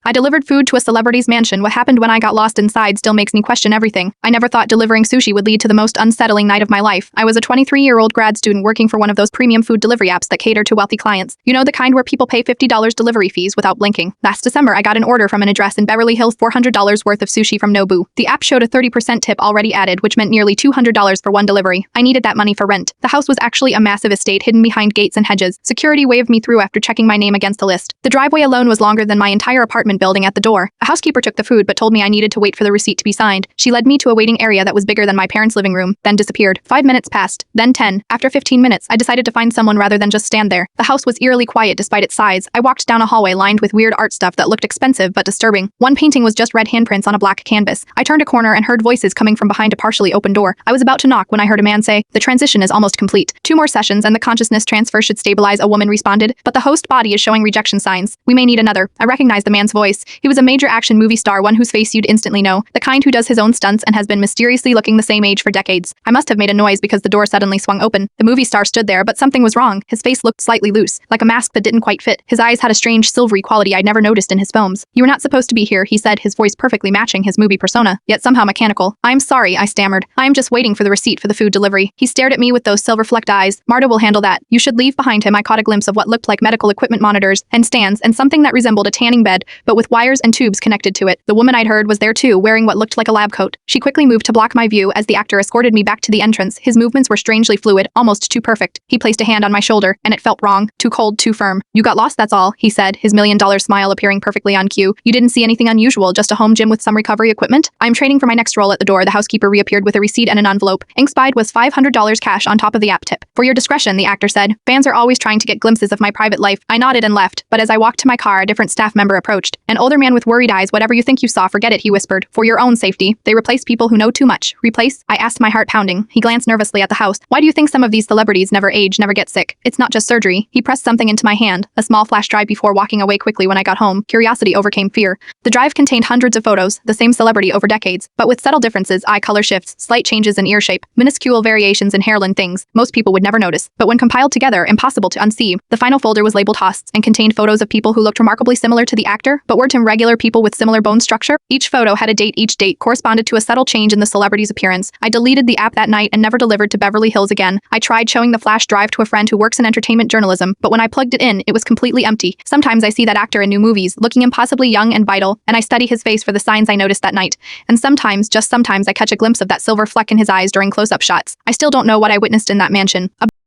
I delivered food to a celebrity's mansion. What happened when I got lost inside still makes me question everything. I never thought delivering sushi would lead to the most unsettling night of my life. I was a 23-year-old grad student working for one of those premium food delivery apps that cater to wealthy clients. You know, the kind where people pay $50 delivery fees without blinking. Last December, I got an order from an address in Beverly Hills, $400 worth of sushi from Nobu. The app showed a 30% tip already added, which meant nearly $200 for one delivery. I needed that money for rent. The house was actually a massive estate hidden behind gates and hedges. Security waved me through after checking my name against a list. The driveway alone was longer than my entire apartment building at the door. A housekeeper took the food but told me I needed to wait for the receipt to be signed. She led me to a waiting area that was bigger than my parents' living room, then disappeared. 5 minutes passed, then 10. After 15 minutes, I decided to find someone rather than just stand there. The house was eerily quiet despite its size. I walked down a hallway lined with weird art stuff that looked expensive but disturbing. One painting was just red handprints on a black canvas. I turned a corner and heard voices coming from behind a partially open door. I was about to knock when I heard a man say, "The transition is almost complete. 2 more sessions and the consciousness transfer should stabilize," a woman responded. "But the host body is showing rejection signs. We may need another." I recognized the man's voice. He was a major action movie star, one whose face you'd instantly know, the kind who does his own stunts and has been mysteriously looking the same age for decades. I must have made a noise because the door suddenly swung open. The movie star stood there, but something was wrong. His face looked slightly loose, like a mask that didn't quite fit. His eyes had a strange silvery quality I'd never noticed in his films. "You were not supposed to be here," he said, his voice perfectly matching his movie persona, yet somehow mechanical. "I'm sorry," I stammered. "I am just waiting for the receipt for the food delivery." He stared at me with those silver-flecked eyes. "Marta will handle that. You should leave." Behind him, I caught a glimpse of what looked like medical equipment monitors and stands and something that resembled a tanning bed, but with wires and tubes connected to it. The woman I'd heard was there too, wearing what looked like a lab coat. She quickly moved to block my view as the actor escorted me back to the entrance. His movements were strangely fluid, almost too perfect. He placed a hand on my shoulder, and it felt wrong. Too cold, too firm. "You got lost, that's all," he said, his $1,000,000 smile appearing perfectly on cue. "You didn't see anything unusual, just a home gym with some recovery equipment?" "I'm training for my next role." At the door, the housekeeper reappeared with a receipt and an envelope. Inside was $500 cash on top of the app tip. "For your discretion," the actor said. "Fans are always trying to get glimpses of my private life." I nodded and left, but as I walked to my car, a different staff member approached. An older man with worried eyes. "Whatever you think you saw, forget it," he whispered. "For your own safety. They replace people who know too much." "Replace?" I asked, my heart pounding. He glanced nervously at the house. "Why do you think some of these celebrities never age, never get sick? It's not just surgery." He pressed something into my hand, a small flash drive, before walking away quickly. When I got home, curiosity overcame fear. The drive contained hundreds of photos, the same celebrity over decades, but with subtle differences: eye color shifts, slight changes in ear shape, minuscule variations in hairline, things most people would never notice, but when compiled together, impossible to unsee. The final folder was labeled hosts and contained photos of people who looked remarkably similar to the actor, but weren't regular people with similar bone structure. Each photo had a date. Each date corresponded to a subtle change in the celebrity's appearance. I deleted the app that night and never delivered to Beverly Hills again. I tried showing the flash drive to a friend who works in entertainment journalism, but when I plugged it in, it was completely empty. Sometimes I see that actor in new movies, looking impossibly young and vital, and I study his face for the signs I noticed that night. And sometimes, just sometimes, I catch a glimpse of that silver fleck in his eyes during close-up shots. I still don't know what I witnessed in that mansion.